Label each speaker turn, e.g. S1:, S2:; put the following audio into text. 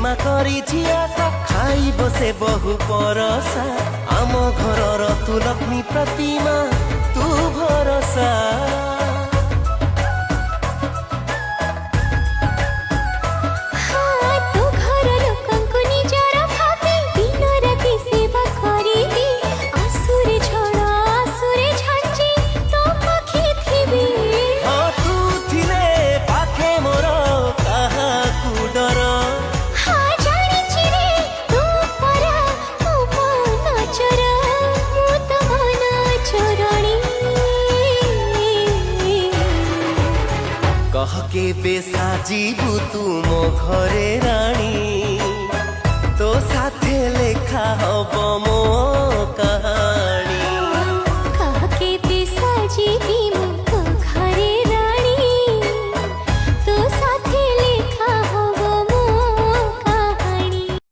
S1: मा करिछि आशा खाइब से बहु परसा आम घरर तू लक्ष्मी प्रतिमा तू भरसा कह के बेसा जीवु तू मो घरे रानी तो साथे लेखा हब मो कहानी।